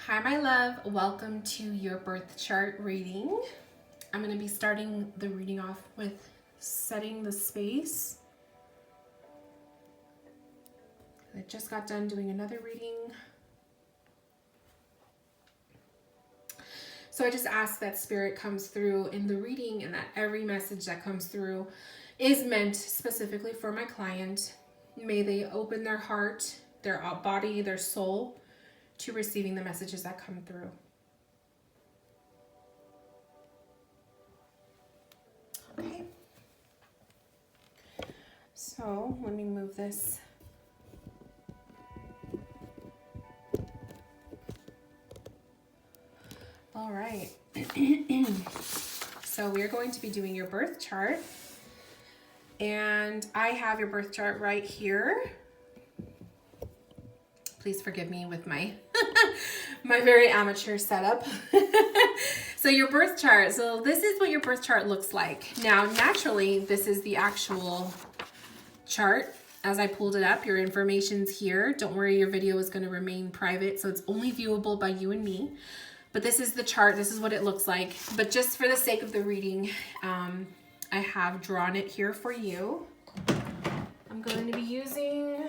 Hi, my love. Welcome to your birth chart reading. I'm going to be starting the reading off with setting the space. I just got done doing another reading. So I just ask that spirit comes through in the reading and that every message that comes through is meant specifically for my client. May they open their heart, their body, their soul to receiving the messages that come through. Okay. So let me move this. All right. So we're going to be doing your birth chart. And I have your birth chart right here. Please forgive me with my my very amateur setup. So your birth chart. So this is what your birth chart looks like. Now, naturally, this is the actual chart. As I pulled it up, your information's here. Don't worry, your video is going to remain private, so it's only viewable by you and me. But this is the chart. This is what it looks like. But just for the sake of the reading, I have drawn it here for you. I'm going to be using...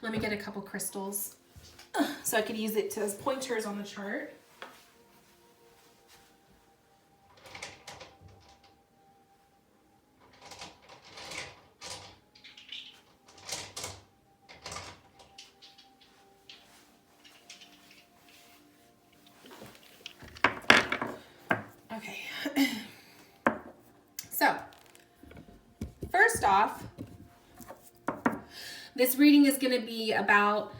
Let me get a couple crystals so I could use it as pointers on the chart. Okay. So, first off, this reading is going to be about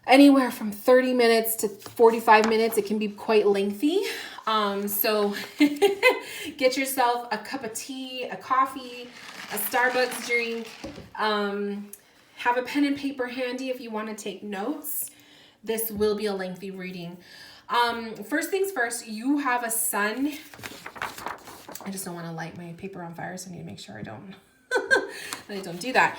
anywhere from 30 minutes to 45 minutes. It can be quite lengthy. So get yourself a cup of tea, a coffee, a Starbucks drink. Have a pen and paper handy if you want to take notes. This will be a lengthy reading. First things first, you have a sun. I just don't want to light my paper on fire, so I need to make sure I don't. I don't do that.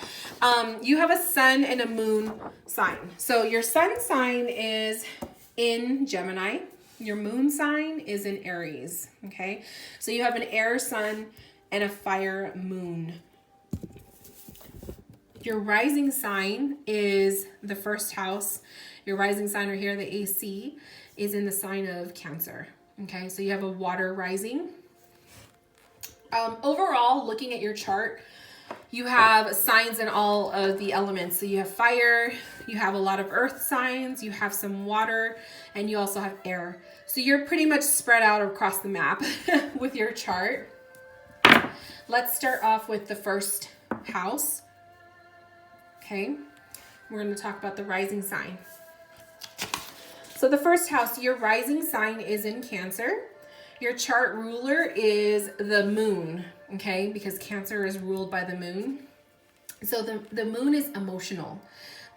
You have a sun and a moon sign. So your sun sign is in Gemini. Your moon sign is in Aries. Okay. So you have an air sun and a fire moon. Your rising sign is the first house. Your rising sign right here, the AC, is in the sign of Cancer. Okay. So you have a water rising. Overall, looking at your chart, you have signs in all of the elements. So you have fire, you have a lot of earth signs, you have some water, and you also have air. So you're pretty much spread out across the map with your chart. Let's start off with the first house. Okay, we're going to talk about the rising sign. So the first house, your rising sign is in Cancer. Your chart ruler is the moon, okay, because Cancer is ruled by the moon. So the moon is emotional.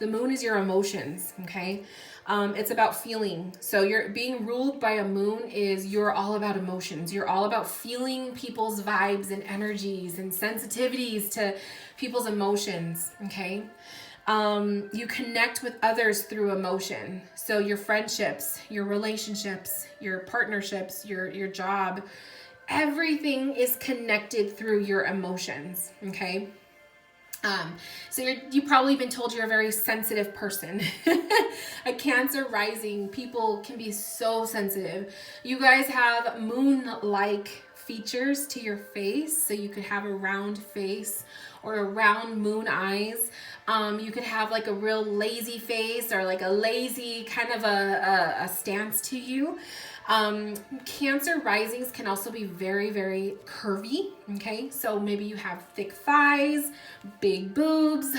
The moon is your emotions, okay? It's about feeling. So you're being ruled by a moon is you're all about emotions. You're all about feeling people's vibes and energies and sensitivities to people's emotions, okay? You connect with others through emotion. So your friendships, your relationships, your partnerships, your job, everything is connected through your emotions. Okay. So you've probably been told you're a very sensitive person. A Cancer rising, people can be so sensitive. You guys have moon-like features to your face. So you could have a round face or a round moon eyes. You could have like a real lazy face or like a lazy kind of a stance to you. Cancer risings can also be very, very curvy. Okay. So maybe you have thick thighs, big boobs.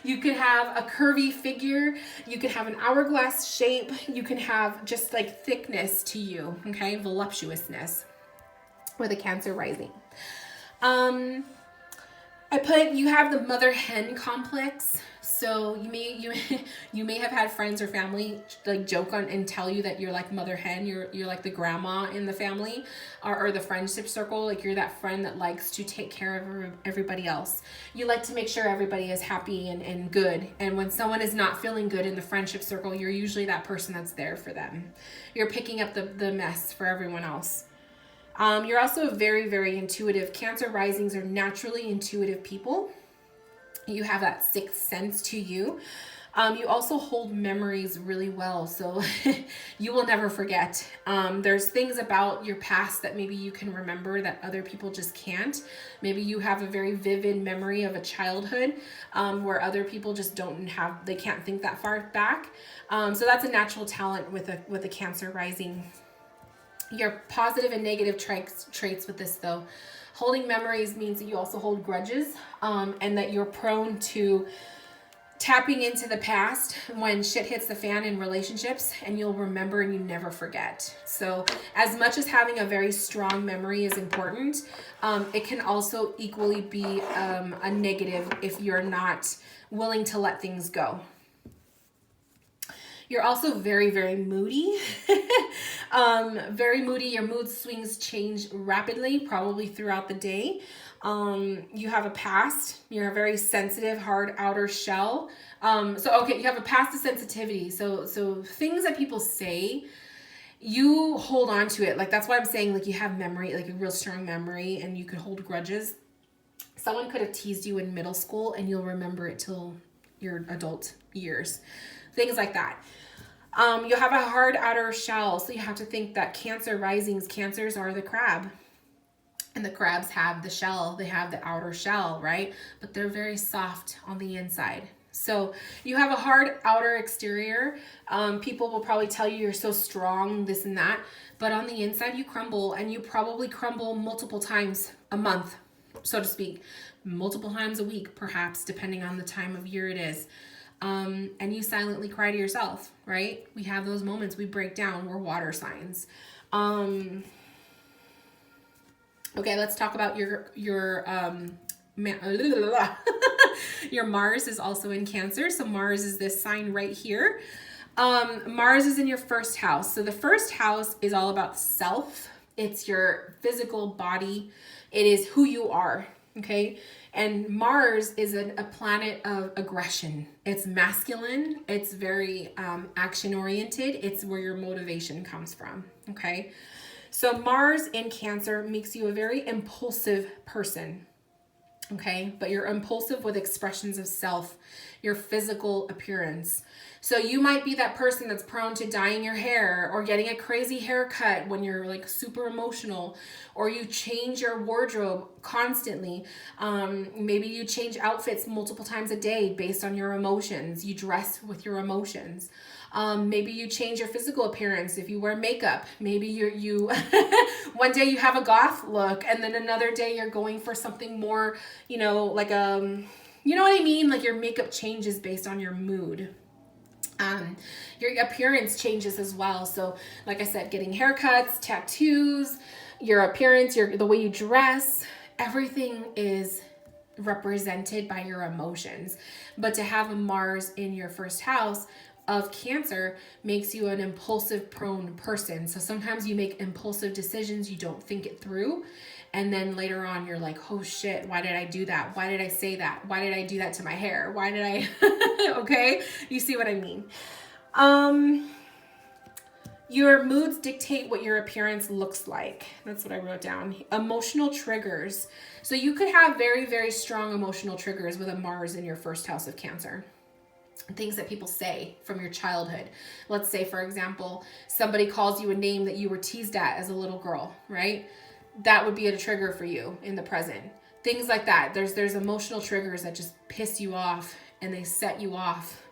You could have a curvy figure. You could have an hourglass shape. You can have just like thickness to you. Okay. Voluptuousness with a Cancer rising. I put, you have the mother hen complex. So you may have had friends or family like joke on and tell you that you're like mother hen, you're like the grandma in the family, or the friendship circle, like you're that friend that likes to take care of everybody else. You like to make sure everybody is happy and good. And when someone is not feeling good in the friendship circle, you're usually that person that's there for them. You're picking up the mess for everyone else. You're also very, very intuitive. Cancer risings are naturally intuitive people. You have that sixth sense to you. You also hold memories really well, so you will never forget. There's things about your past that maybe you can remember that other people just can't. Maybe you have a very vivid memory of a childhood where other people just they can't think that far back. So that's a natural talent with a Cancer rising. Your positive and negative traits with this though. Holding memories means that you also hold grudges, and that you're prone to tapping into the past when shit hits the fan in relationships, and you'll remember and you never forget. So as much as having a very strong memory is important, it can also equally be a negative if you're not willing to let things go. You're also very, very moody. Very moody. Your mood swings change rapidly, probably throughout the day. You have a past. You're a very sensitive, hard outer shell. You have a past of sensitivity. So things that people say, you hold on to it. Like, that's why I'm saying, like, you have memory, like a real strong memory, and you could hold grudges. Someone could have teased you in middle school and you'll remember it till your adult years. Things like that. You'll have a hard outer shell. So you have to think that Cancer risings, Cancers are the crab. And the crabs have the shell. They have the outer shell, right? But they're very soft on the inside. So you have a hard outer exterior. People will probably tell you you're so strong, this and that. But on the inside, you crumble. And you probably crumble multiple times a month, so to speak. Multiple times a week, perhaps, depending on the time of year it is. And you silently cry to yourself, right? We have those moments, we break down, we're water signs. Okay, let's talk about your your Mars is also in Cancer. So Mars is this sign right here. Mars is in your first house. So the first house is all about self. It's your physical body. It is who you are, okay? And Mars is a planet of aggression. It's masculine. It's very action-oriented. It's where your motivation comes from, okay? So Mars in Cancer makes you a very impulsive person, okay? But you're impulsive with expressions of self, your physical appearance. So you might be that person that's prone to dyeing your hair or getting a crazy haircut when you're like super emotional, or you change your wardrobe constantly. Maybe you change outfits multiple times a day based on your emotions. You dress with your emotions. Maybe you change your physical appearance if you wear makeup. Maybe you one day you have a goth look, and then another day you're going for something more, you know what I mean? Like your makeup changes based on your mood. Your appearance changes as well. So like I said, getting haircuts, tattoos, your appearance, the way you dress, everything is represented by your emotions. But to have a Mars in your first house of Cancer makes you an impulsive prone person. So sometimes you make impulsive decisions, you don't think it through. And then later on, you're like, oh shit, why did I do that? Why did I say that? Why did I do that to my hair? Why did I, okay? You see what I mean? Your moods dictate what your appearance looks like. That's what I wrote down. Emotional triggers. So you could have very, very strong emotional triggers with a Mars in your first house of Cancer. Things that people say from your childhood. Let's say, for example, somebody calls you a name that you were teased at as a little girl, right? That would be a trigger for you in the present. Things like that. There's emotional triggers that just piss you off and they set you off.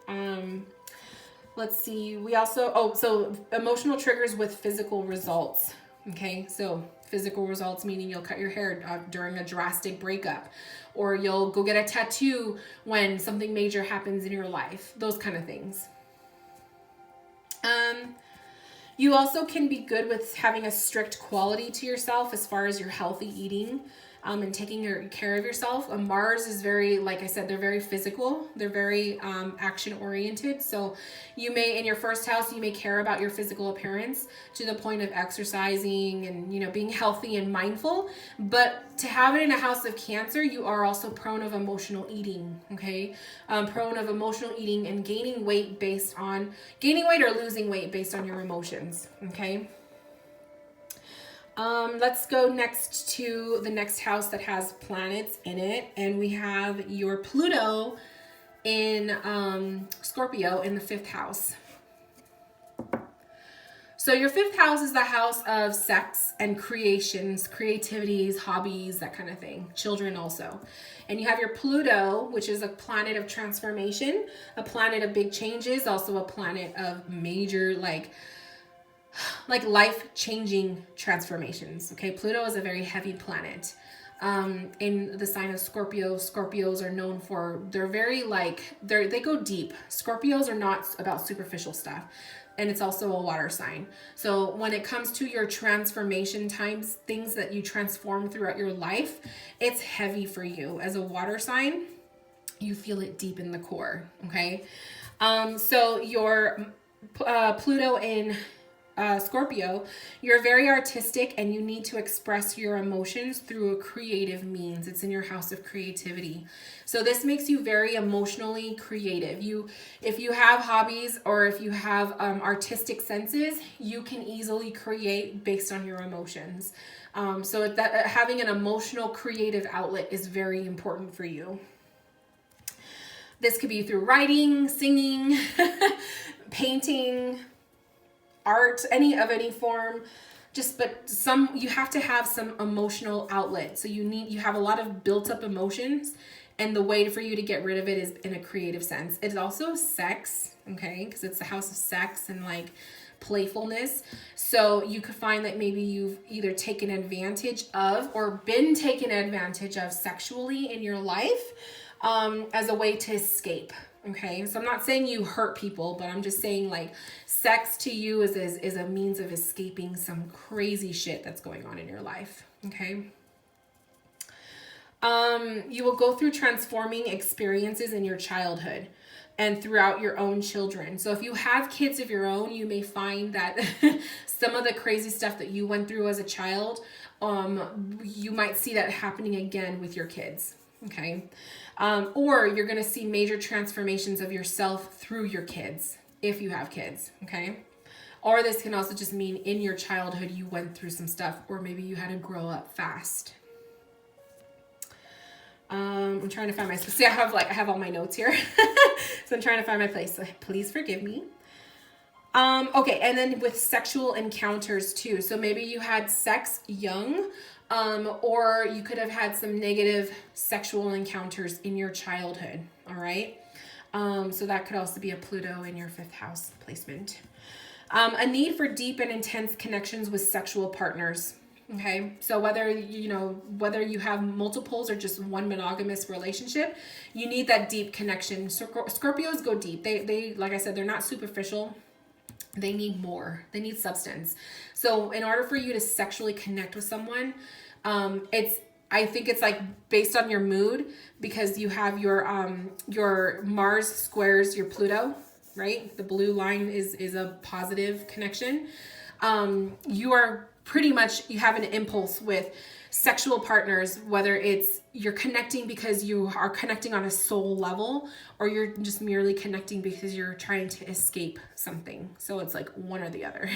Let's see. We also, so emotional triggers with physical results. Okay. So physical results meaning you'll cut your hair during a drastic breakup, or you'll go get a tattoo when something major happens in your life. Those kind of things. You also can be good with having a strict quality to yourself as far as your healthy eating. and taking care of yourself. Mars is very, like I said, they're very physical. They're very action oriented. So you may, in your first house, you may care about your physical appearance to the point of exercising and, you know, being healthy and mindful. But to have it in a house of Cancer, you are also prone of emotional eating, okay? Prone of emotional eating and gaining weight or losing weight based on your emotions, okay? Let's go next to the next house that has planets in it. And we have your Pluto in Scorpio in the 5th house. So your 5th house is the house of sex and creations, creativities, hobbies, that kind of thing. Children also. And you have your Pluto, which is a planet of transformation, a planet of big changes, also a planet of major, like life-changing transformations. Okay, Pluto is a very heavy planet. In the sign of Scorpio, Scorpios are known for, they're very they go deep. Scorpios are not about superficial stuff. And it's also a water sign. So when it comes to your transformation times, things that you transform throughout your life, it's heavy for you. As a water sign, you feel it deep in the core, okay? So your Pluto in Scorpio, you're very artistic and you need to express your emotions through a creative means. It's in your house of creativity. So this makes you very emotionally creative. If you have hobbies or if you have artistic senses, you can easily create based on your emotions. So that having an emotional creative outlet is very important for you. This could be through writing, singing, painting, art, any form, you have to have some emotional outlet. So you have a lot of built up emotions, and the way for you to get rid of it is in a creative sense. It's also sex, okay, because it's the house of sex and like playfulness. So you could find that maybe you've either taken advantage of or been taken advantage of sexually in your life as a way to escape. Okay, so I'm not saying you hurt people, but I'm just saying like sex to you is a means of escaping some crazy shit that's going on in your life. Okay. You will go through transforming experiences in your childhood and throughout your own children. So if you have kids of your own, you may find that some of the crazy stuff that you went through as a child, you might see that happening again with your kids. Okay. Or you're going to see major transformations of yourself through your kids, if you have kids. Okay. Or this can also just mean in your childhood, you went through some stuff, or maybe you had to grow up fast. I'm trying to find my, see, I have all my notes here. So I'm trying to find my place. So please forgive me. Okay. And then with sexual encounters too. So maybe you had sex young, or you could have had some negative sexual encounters in your childhood. All right. So that could also be a Pluto in your 5th house placement. A need for deep and intense connections with sexual partners. Okay. So whether you have multiples or just one monogamous relationship, you need that deep connection. Scorpios go deep. They, like I said, they're not superficial. They need more. They need substance. So in order for you to sexually connect with someone, I think it's like based on your mood, because you have your Mars squares your Pluto, right? The blue line is a positive connection. You are pretty much, you have an impulse with sexual partners, whether it's you're connecting because you are connecting on a soul level, or you're just merely connecting because you're trying to escape something. So it's like one or the other.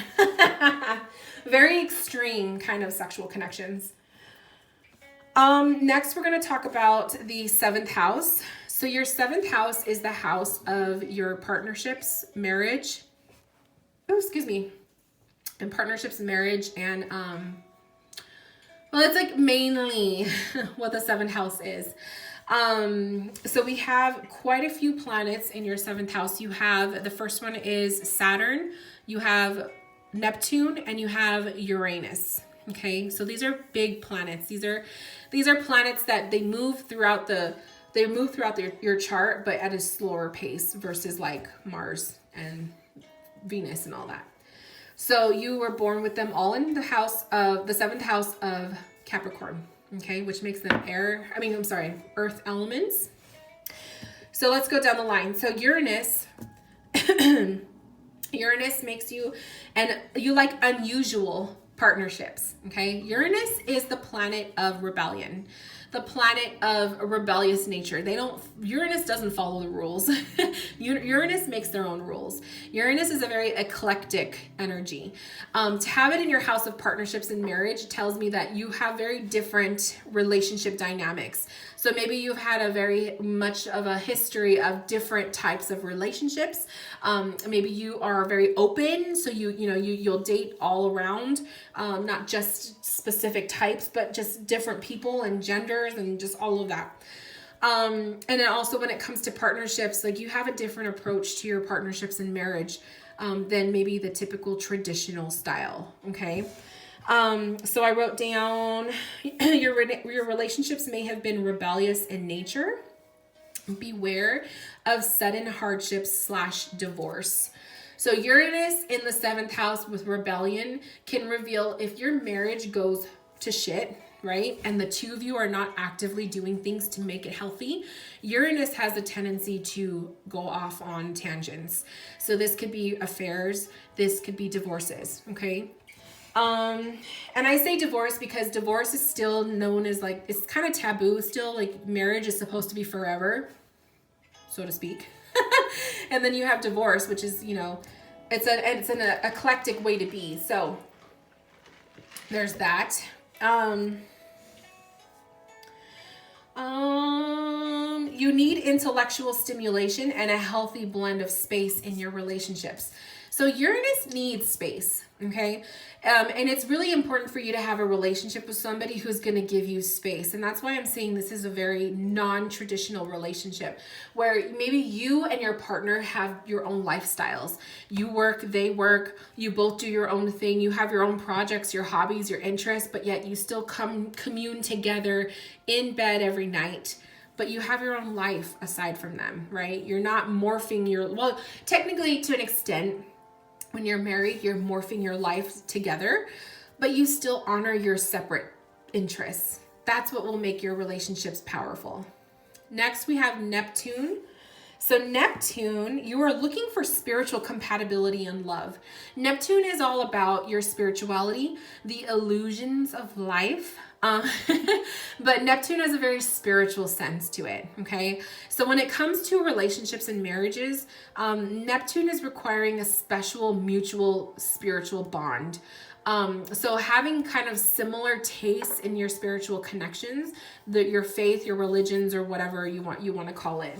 Very extreme kind of sexual connections. Next, we're going to talk about the 7th house. So your 7th house is the house of your partnerships, marriage. Oh, excuse me. And partnerships, marriage, and well, it's like mainly what the 7th house is. So we have quite a few planets in your 7th house. You have, the first one is Saturn, you have Neptune, and you have Uranus. Okay, so these are big planets. These are planets that they move throughout your chart, but at a slower pace versus like Mars and Venus and all that. So you were born with them all in the 7th house of Capricorn. okay, which makes them earth elements. So let's go down the line. So Uranus, Uranus makes you, and you like unusual partnerships, okay? Uranus is the planet of rebellion, the planet of a rebellious nature. Uranus doesn't follow the rules. Uranus makes their own rules. Uranus is a very eclectic energy. To have it in your house of partnerships and marriage tells me that you have very different relationship dynamics. So maybe you've had a very much of a history of different types of relationships. Maybe you are very open, so you'll date all around, not just specific types, but just different people and genders and just all of that. And then also when it comes to partnerships, like you have a different approach to your partnerships in marriage than maybe the typical traditional style. Okay. So I wrote down your relationships may have been rebellious in nature. Beware of sudden hardships / divorce. So Uranus in the 7th house with rebellion can reveal if your marriage goes to shit, right? And the two of you are not actively doing things to make it healthy. Uranus has a tendency to go off on tangents. So this could be affairs. This could be divorces. Okay. And I say divorce because divorce is still known as like, it's kind of taboo still, like marriage is supposed to be forever, so to speak. And then you have divorce, which is, it's an eclectic way to be. So there's that. You need intellectual stimulation and a healthy blend of space in your relationships. So Uranus needs space, okay? And it's really important for you to have a relationship with somebody who's going to give you space. And that's why I'm saying this is a very non-traditional relationship where maybe you and your partner have your own lifestyles. You work, they work, you both do your own thing. You have your own projects, your hobbies, your interests, but yet you still commune together in bed every night. But you have your own life aside from them, right? You're not morphing well, technically to an extent, when you're married, you're morphing your life together, but you still honor your separate interests. That's what will make your relationships powerful. Next, we have Neptune. So Neptune, you are looking for spiritual compatibility and love. Neptune is all about your spirituality, the illusions of life. But Neptune has a very spiritual sense to it, okay? So when it comes to relationships and marriages, Neptune is requiring a special mutual spiritual bond. So having kind of similar tastes in your spiritual connections, your faith, your religions, or whatever you want to call it.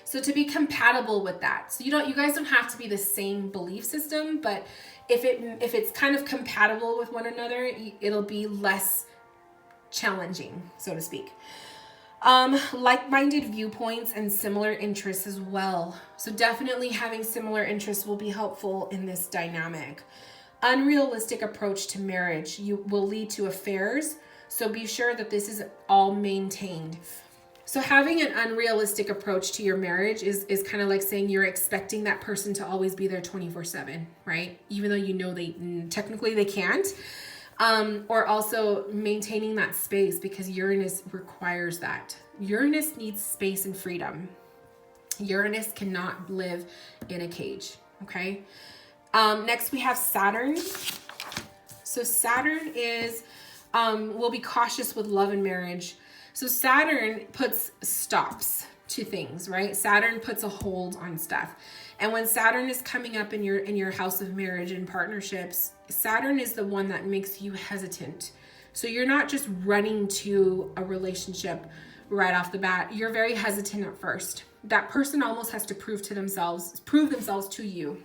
So to be compatible with that. So you guys don't have to be the same belief system, but if it's kind of compatible with one another, it'll be less challenging, so to speak. Like-minded viewpoints and similar interests as well. So definitely having similar interests will be helpful in this dynamic. Unrealistic approach to marriage will lead to affairs. So be sure that this is all maintained. So having an unrealistic approach to your marriage is kind of like saying you're expecting that person to always be there 24/7, right? Even though technically they can't. Or also maintaining that space because Uranus requires that. Uranus needs space and freedom. Uranus cannot live in a cage, okay? Next we have Saturn. So Saturn will be cautious with love and marriage. So Saturn puts stops to things, right? Saturn puts a hold on stuff. And when Saturn is coming up in your house of marriage and partnerships, Saturn is the one that makes you hesitant. So you're not just running to a relationship right off the bat. You're very hesitant at first. That person almost has to prove themselves to you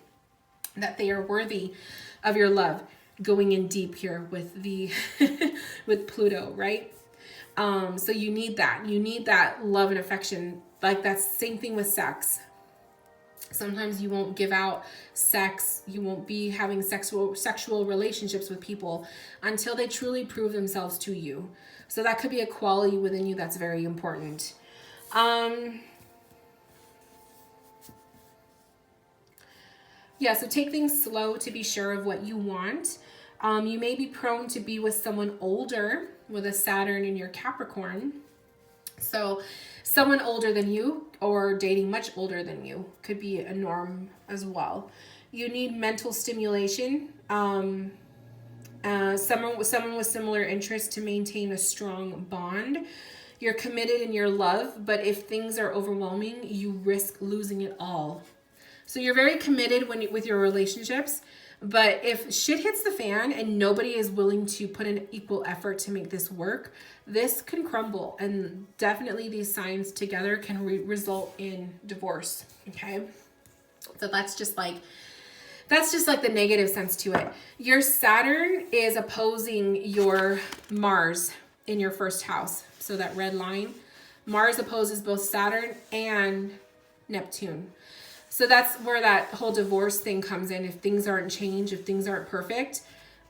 that they are worthy of your love. Going in deep here with with Pluto, right? So you need that. You need that love and affection. Like that's the same thing with sex. Sometimes you won't give out sex. You won't be having sexual relationships with people until they truly prove themselves to you. So that could be a quality within you that's very important. Yeah, so take things slow to be sure of what you want. You may be prone to be with someone older with a Saturn in your Capricorn. So someone older than you or dating much older than you could be a norm as well. You need mental stimulation. Someone with similar interests to maintain a strong bond. You're committed in your love, but if things are overwhelming, you risk losing it all. So you're very committed with your relationships, but if shit hits the fan and nobody is willing to put in equal effort to make this work, this can crumble. And definitely these signs together can result in divorce. Okay. So that's just like the negative sense to it. Your Saturn is opposing your Mars in your first house. So that red line, Mars opposes both Saturn and Neptune. So that's where that whole divorce thing comes in. If things aren't changed, if things aren't perfect,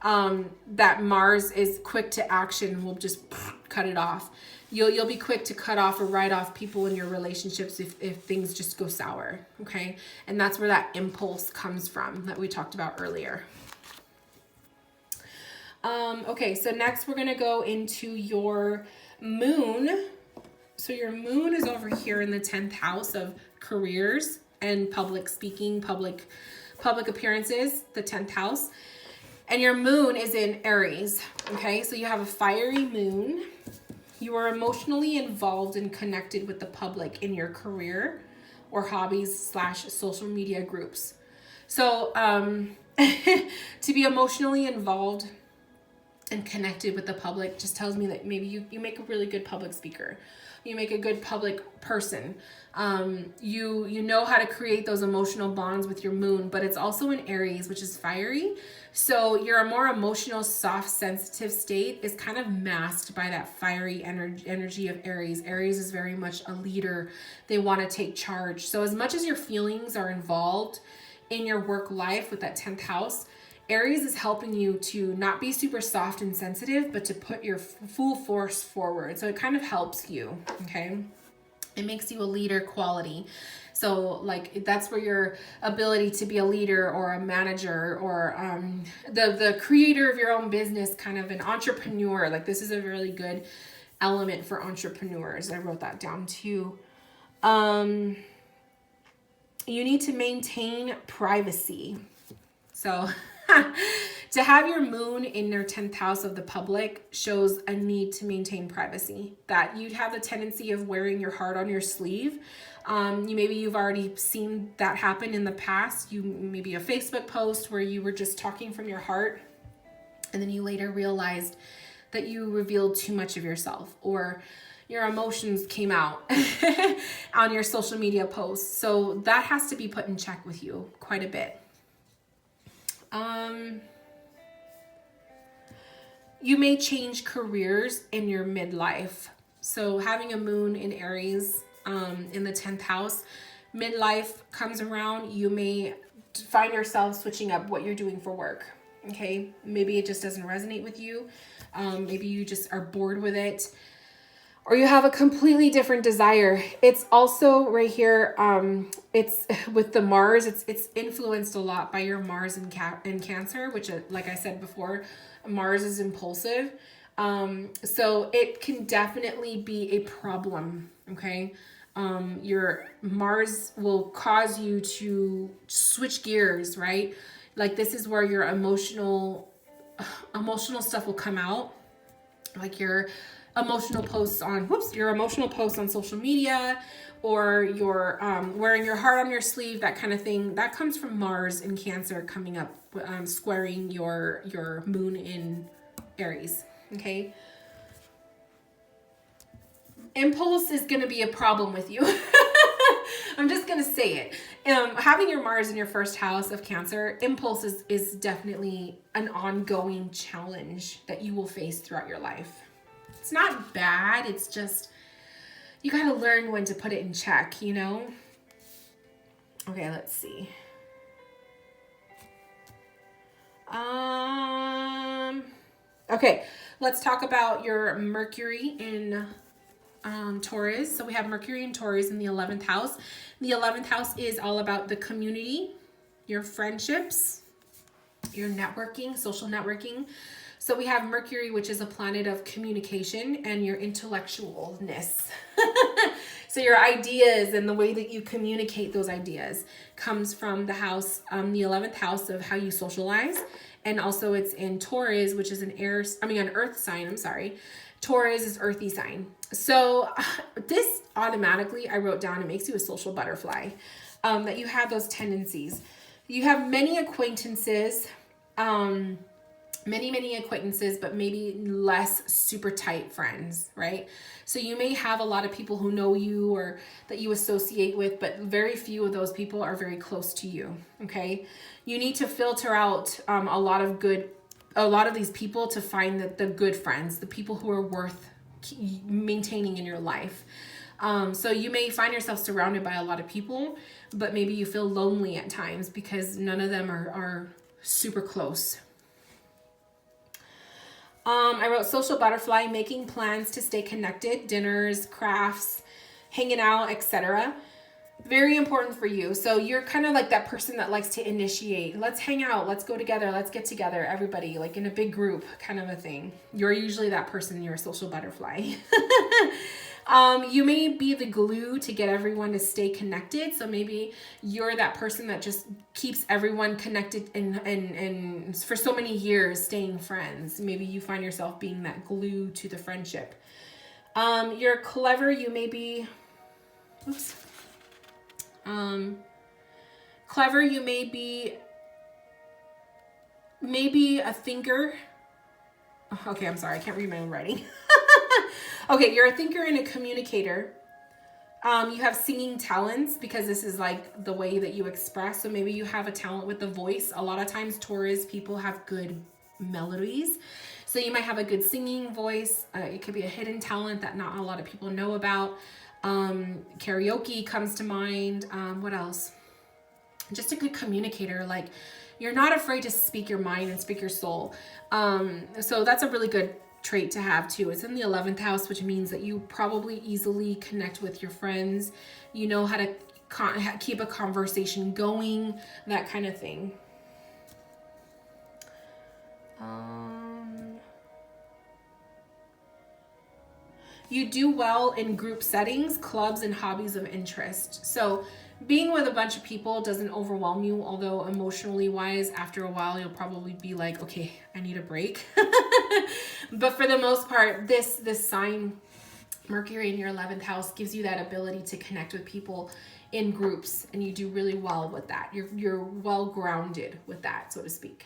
that Mars is quick to action, will just cut it off. You'll be quick to cut off or write off people in your relationships if things just go sour, okay? And that's where that impulse comes from that we talked about earlier. Okay, so next we're gonna go into your moon. So your moon is over here in the 10th house of careers and public speaking, public appearances, the 10th house. And your moon is in Aries, okay? So you have a fiery moon. You are emotionally involved and connected with the public in your career or hobbies / social media groups. So to be emotionally involved and connected with the public just tells me that maybe you make a really good public speaker. You make a good public person. You know how to create those emotional bonds with your moon, but it's also in Aries, which is fiery. So your more emotional, soft, sensitive state is kind of masked by that fiery energy of Aries. Aries is very much a leader. They want to take charge. So as much as your feelings are involved in your work life with that 10th house, Aries is helping you to not be super soft and sensitive, but to put your full force forward. So it kind of helps you, okay? It makes you a leader quality. So like that's where your ability to be a leader or a manager or the creator of your own business, kind of an entrepreneur, like this is a really good element for entrepreneurs. I wrote that down too. You need to maintain privacy. So to have your moon in your 10th house of the public shows a need to maintain privacy, that you'd have the tendency of wearing your heart on your sleeve. Maybe you've already seen that happen in the past. Maybe a Facebook post where you were just talking from your heart and then you later realized that you revealed too much of yourself or your emotions came out on your social media posts. So that has to be put in check with you quite a bit. You may change careers in your midlife. So having a moon in Aries in the 10th house, midlife comes around, you may find yourself switching up what you're doing for work. Okay, maybe it just doesn't resonate with you. Maybe you just are bored with it, or you have a completely different desire. It's also right here. It's with the Mars. It's influenced a lot by your Mars in Cancer, which, like I said before, Mars is impulsive. So it can definitely be a problem. Okay. Your Mars will cause you to switch gears, right? Like this is where your emotional stuff will come out, like your emotional posts on social media, or your wearing your heart on your sleeve, that kind of thing. That comes from Mars in Cancer coming up, squaring your moon in Aries. Okay. Impulse is going to be a problem with you. I'm just going to say it. Having your Mars in your first house of Cancer, impulse is definitely an ongoing challenge that you will face throughout your life. It's not bad. It's just, you got to learn when to put it in check, you know? Okay, let's see. Okay, let's talk about your Mercury in Taurus. So we have Mercury in Taurus in the 11th house. The 11th house is all about the community, your friendships, your networking, social networking. So we have Mercury, which is a planet of communication and your intellectualness. So your ideas and the way that you communicate those ideas comes from the house, the 11th house of how you socialize. And also it's in Taurus, which is an earth sign, I'm sorry. Taurus is earthy sign. So this automatically, I wrote down, it makes you a social butterfly, that you have those tendencies. You have many acquaintances, many acquaintances, but maybe less super tight friends, right? So you may have a lot of people who know you or that you associate with, but very few of those people are very close to you, okay? You need to filter out a lot of these people to find the good friends, the people who are worth maintaining in your life. So you may find yourself surrounded by a lot of people, but maybe you feel lonely at times because none of them are super close. I wrote social butterfly, making plans to stay connected, dinners, crafts, hanging out, etc. Very important for you. So you're kind of like that person that likes to initiate. Let's hang out. Let's go together. Let's get together. Everybody, like in a big group kind of a thing. You're usually that person. You're a social butterfly. You may be the glue to get everyone to stay connected. So maybe you're that person that just keeps everyone connected and for so many years staying friends. Maybe you find yourself being that glue to the friendship. You're clever. You may be, clever. You may be maybe a thinker. Okay, I'm sorry. I can't read my own writing. Okay, you're a thinker and a communicator. You have singing talents because this is like the way that you express. So maybe you have a talent with the voice. A lot of times Taurus people have good melodies. So you might have a good singing voice. It could be a hidden talent that not a lot of people know about. Karaoke comes to mind. What else? Just a good communicator. Like you're not afraid to speak your mind and speak your soul. So that's a really good trait to have too. It's in the 11th house, which means that you probably easily connect with your friends. You know how to keep a conversation going, that kind of thing. You do well in group settings, clubs, and hobbies of interest. So being with a bunch of people doesn't overwhelm you, although emotionally wise, after a while, you'll probably be like, okay, I need a break. But for the most part, this sign, Mercury in your 11th house, gives you that ability to connect with people in groups, and you do really well with that. You're well grounded with that, so to speak.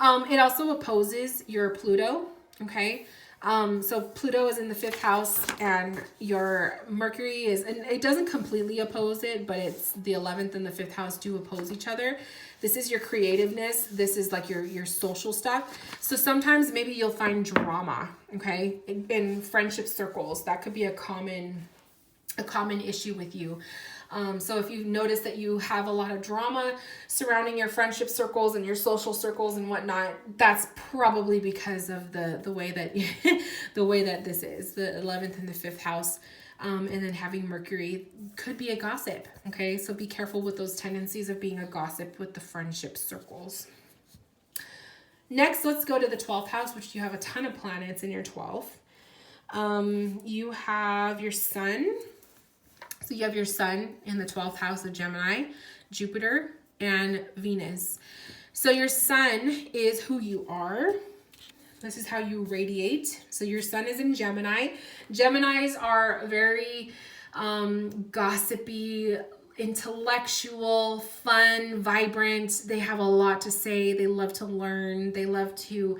It also opposes your Pluto, okay? So Pluto is in the 5th house and your Mercury is, and it doesn't completely oppose it, but it's the 11th and the 5th house do oppose each other. This is your creativeness. This is like your social stuff. So sometimes maybe you'll find drama, okay, in friendship circles. That could be a common issue with you. So if you notice that you have a lot of drama surrounding your friendship circles and your social circles and whatnot, that's probably because of the way that the way that this is, the 11th and the 5th house, and then having Mercury could be a gossip. Okay, so be careful with those tendencies of being a gossip with the friendship circles. Next, let's go to the 12th house, which you have a ton of planets in your 12th. You have your sun. So you have your sun in the 12th house of Gemini, Jupiter, and Venus. So your sun is who you are. This is how you radiate. So your sun is in Gemini. Geminis are very gossipy, intellectual, fun, vibrant. They have a lot to say. They love to learn. They love to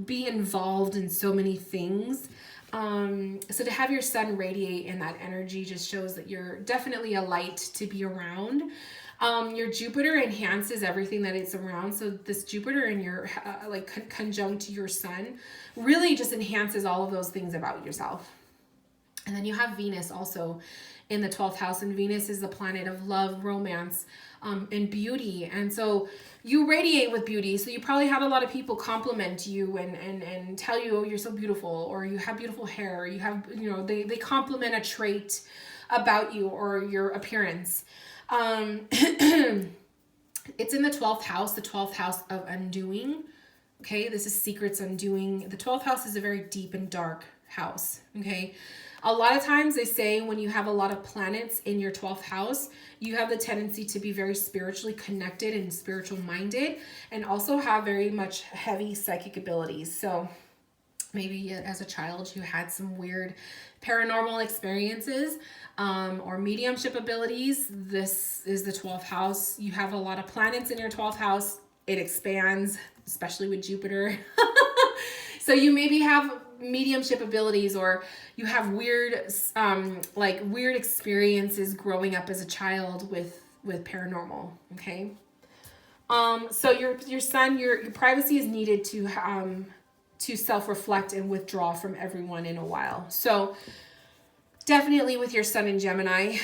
be involved in so many things. So to have your sun radiate in that energy just shows that you're definitely a light to be around. Your Jupiter enhances everything that it's around. So this Jupiter in your conjunct your sun really just enhances all of those things about yourself. And then you have Venus also in the 12th house, and Venus is the planet of love, romance, and beauty. And so you radiate with beauty. So you probably have a lot of people compliment you and tell you, oh, you're so beautiful, or you have beautiful hair, or you have, they compliment a trait about you or your appearance. It's in the 12th house, the 12th house of undoing. Okay, this is secrets undoing. The 12th house is a very deep and dark house. Okay, a lot of times they say when you have a lot of planets in your 12th house, you have the tendency to be very spiritually connected and spiritual minded, and also have very much heavy psychic abilities. So maybe as a child you had some weird paranormal experiences or mediumship abilities. This is the 12th house. You have a lot of planets in your 12th house. It expands, especially with Jupiter. So you maybe have mediumship abilities, or you have weird weird experiences growing up as a child with paranormal. Okay. So your sun, your privacy is needed to self-reflect and withdraw from everyone in a while. So definitely with your sun in Gemini,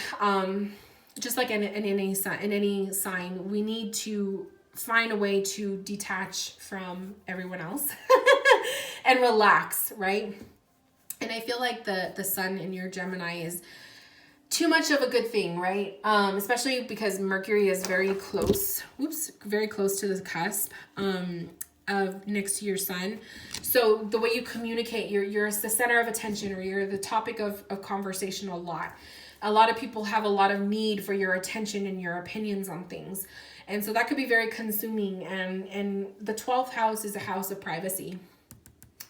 just like in any sign, we need to find a way to detach from everyone else and relax, right? And I feel like the sun in your Gemini is too much of a good thing, right? Especially because Mercury is very close to the cusp of next to your sun. So the way you communicate, you're the center of attention, or you're the topic of conversation a lot. A lot of people have a lot of need for your attention and your opinions on things. And so that could be very consuming. And the 12th house is a house of privacy.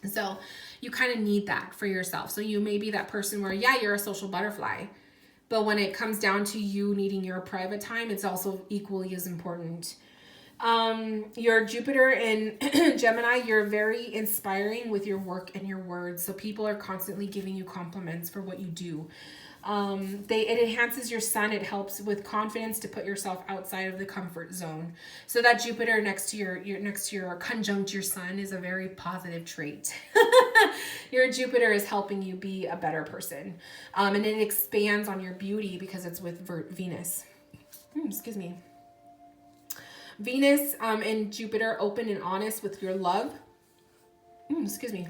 So you kind of need that for yourself. So you may be that person where, yeah, you're a social butterfly, but when it comes down to you needing your private time, it's also equally as important. Your Jupiter in Gemini, you're very inspiring with your work and your words. So people are constantly giving you compliments for what you do. It enhances your sun. It helps with confidence to put yourself outside of the comfort zone. So that Jupiter next to your conjunct your sun is a very positive trait. Your Jupiter is helping you be a better person. And it expands on your beauty because it's with Venus. Excuse me. Venus and Jupiter, open and honest with your love. Excuse me.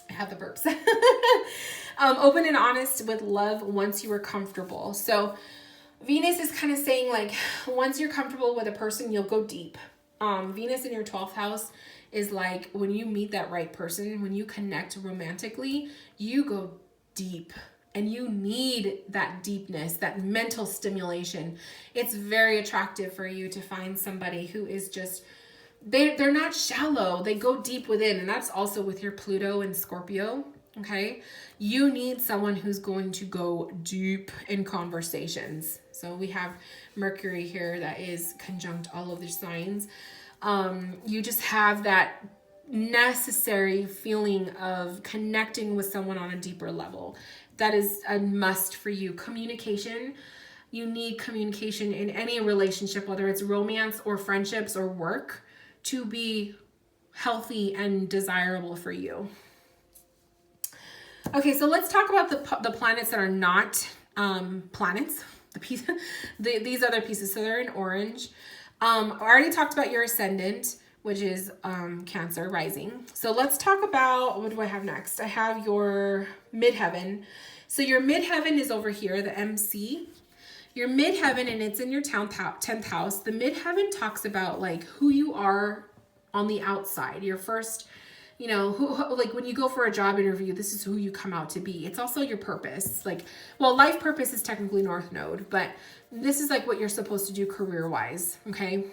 I have the burps. Open and honest with love once you are comfortable. So Venus is kind of saying, like, once you're comfortable with a person, you'll go deep. Venus in your 12th house is like when you meet that right person, when you connect romantically, you go deep. And you need that deepness, that mental stimulation. It's very attractive for you to find somebody who is just, they're not shallow. They go deep within. And that's also with your Pluto and Scorpio. Okay. You need someone who's going to go deep in conversations. So we have Mercury here that is conjunct all of the signs. You just have that necessary feeling of connecting with someone on a deeper level. That is a must for you. Communication. You need communication in any relationship, whether it's romance or friendships or work, to be healthy and desirable for you. Okay, so let's talk about the planets that are not planets. These other pieces. So they're in orange. I already talked about your ascendant, which is Cancer rising. So let's talk about, what do I have next? I have your midheaven. So your midheaven is over here, the MC. Your midheaven, and it's in your 10th house. The midheaven talks about like who you are on the outside. Your first, who like when you go for a job interview, this is who you come out to be. It's also your purpose. Like, well, life purpose is technically North Node, but this is like what you're supposed to do career-wise, okay?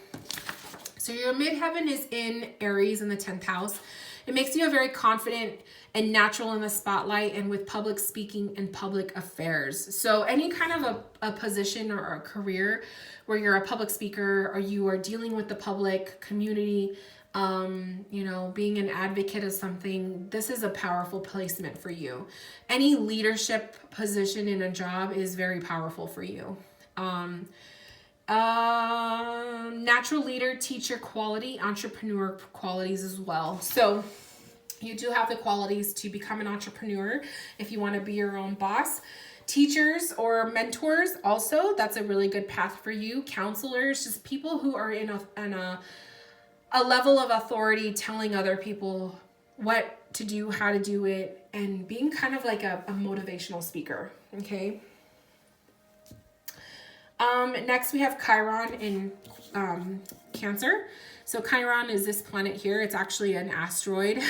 So your midheaven is in Aries in the 10th house. It makes you a very confident and natural in the spotlight and with public speaking and public affairs. So any kind of a position or a career where you're a public speaker or you are dealing with the public community, being an advocate of something, this is a powerful placement for you. Any leadership position in a job is very powerful for you. Natural leader, teacher quality, entrepreneur qualities as well. So you do have the qualities to become an entrepreneur if you want to be your own boss. Teachers or mentors also, that's a really good path for you. Counselors, just people who are in a level of authority, telling other people what to do, how to do it, and being kind of like a motivational speaker, okay? Next we have Chiron in Cancer. So Chiron is this planet here. It's actually an asteroid.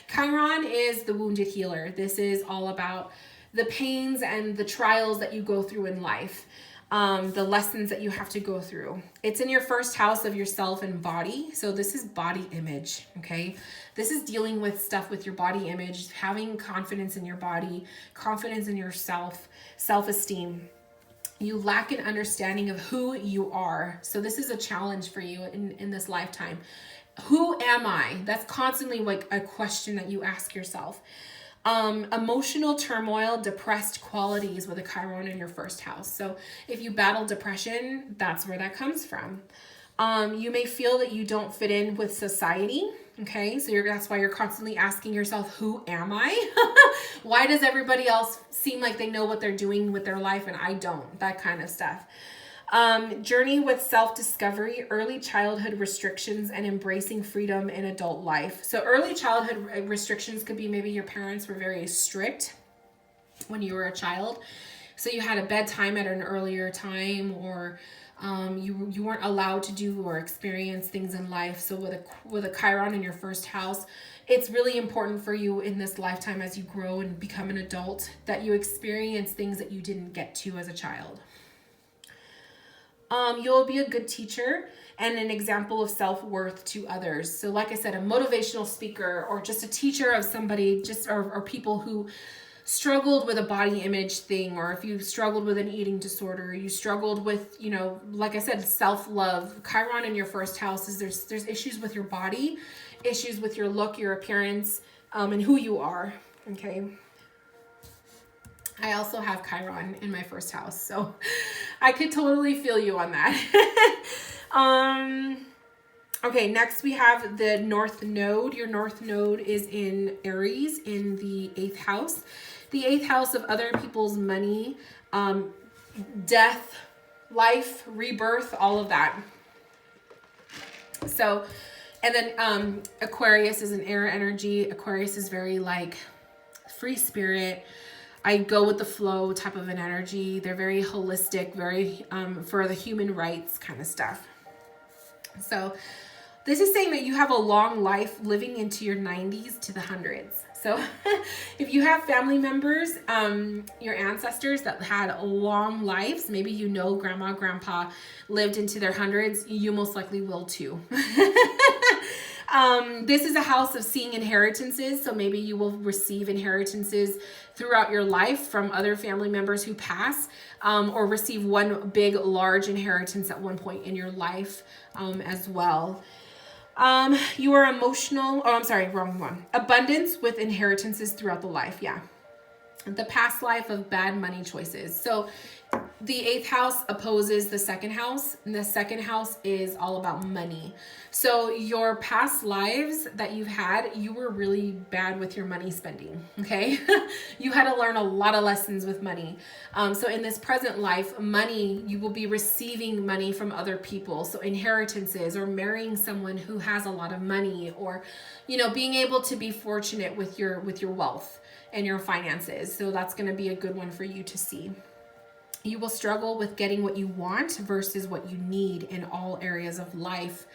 Chiron is the wounded healer. This is all about the pains and the trials that you go through in life, the lessons that you have to go through. It's in your first house of yourself and body. So this is body image, okay? This is dealing with stuff with your body image, having confidence in your body, confidence in yourself, self-esteem. You lack an understanding of who you are. So this is a challenge for you in this lifetime. Who am I? That's constantly like a question that you ask yourself. Emotional turmoil, depressed qualities with a Chiron in your first house. So if you battle depression, that's where that comes from. You may feel that you don't fit in with society. Okay, so that's why you're constantly asking yourself, who am I? Why does everybody else seem like they know what they're doing with their life and I don't? That kind of stuff. Journey with self-discovery, early childhood restrictions, and embracing freedom in adult life. So early childhood restrictions could be maybe your parents were very strict when you were a child. So you had a bedtime at an earlier time, or you weren't allowed to do or experience things in life. So with a Chiron in your first house, it's really important for you in this lifetime as you grow and become an adult that you experience things that you didn't get to as a child. You'll be a good teacher and an example of self-worth to others. So like I said, a motivational speaker or just a teacher of somebody, or people who struggled with a body image thing, or if you struggled with an eating disorder, you struggled with, like I said, self-love. Chiron in your first house is there's issues with your body, issues with your look, your appearance, and who you are, okay? I also have Chiron in my first house, so I could totally feel you on that. Okay, next we have the North Node. Your North Node is in Aries in the 8th house. The 8th house of other people's money, death, life, rebirth, all of that. So, and then Aquarius is an air energy. Aquarius is very like free spirit, I go with the flow type of an energy. They're very holistic, very for the human rights kind of stuff. So this is saying that you have a long life living into your 90s to the hundreds. So if you have family members, your ancestors that had long lives, maybe grandma, grandpa lived into their hundreds, you most likely will too. This is a house of seeing inheritances. So maybe you will receive inheritances throughout your life from other family members who pass, or receive one big, large inheritance at one point in your life as well. You are emotional. Oh, I'm sorry, wrong one. Abundance with inheritances throughout the life. Yeah. The past life of bad money choices. So the 8th house opposes the 2nd house, and the 2nd house is all about money. So your past lives that you've had, you were really bad with your money spending, okay? You had to learn a lot of lessons with money. So in this present life, money, you will be receiving money from other people. So inheritances, or marrying someone who has a lot of money, or, being able to be fortunate with your wealth and your finances. So that's going to be a good one for you to see. You will struggle with getting what you want versus what you need in all areas of life.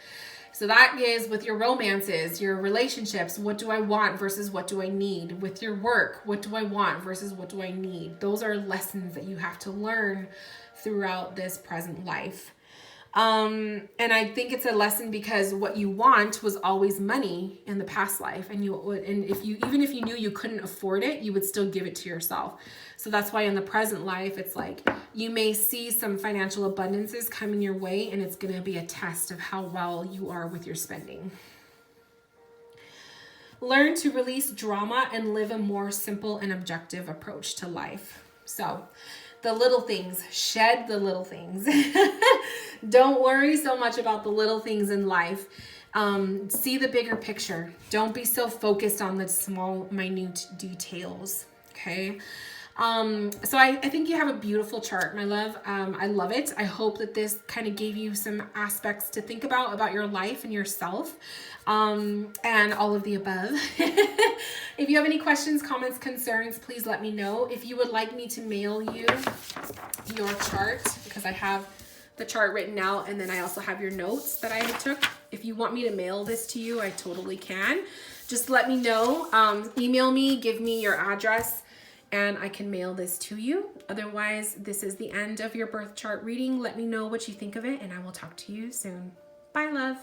So that is with your romances, your relationships. What do I want versus what do I need? With your work, what do I want versus what do I need? Those are lessons that you have to learn throughout this present life. And I think it's a lesson because what you want was always money in the past life, and if you knew you couldn't afford it, you would still give it to yourself. So that's why in the present life, it's like you may see some financial abundances coming your way, and it's going to be a test of how well you are with your spending. Learn to release drama and live a more simple and objective approach to life. So the little things, shed the little things. Don't worry so much about the little things in life. See the bigger picture. Don't be so focused on the small, minute details. Okay. So I think you have a beautiful chart, my love. I love it. I hope that this kind of gave you some aspects to think about your life and yourself, and all of the above. If you have any questions, comments, concerns, please let me know. If you would like me to mail you your chart, because I have the chart written out and then I also have your notes that I took. If you want me to mail this to you, I totally can. Just let me know. Email me, give me your address, and I can mail this to you. Otherwise, this is the end of your birth chart reading. Let me know what you think of it, and I will talk to you soon. Bye, love.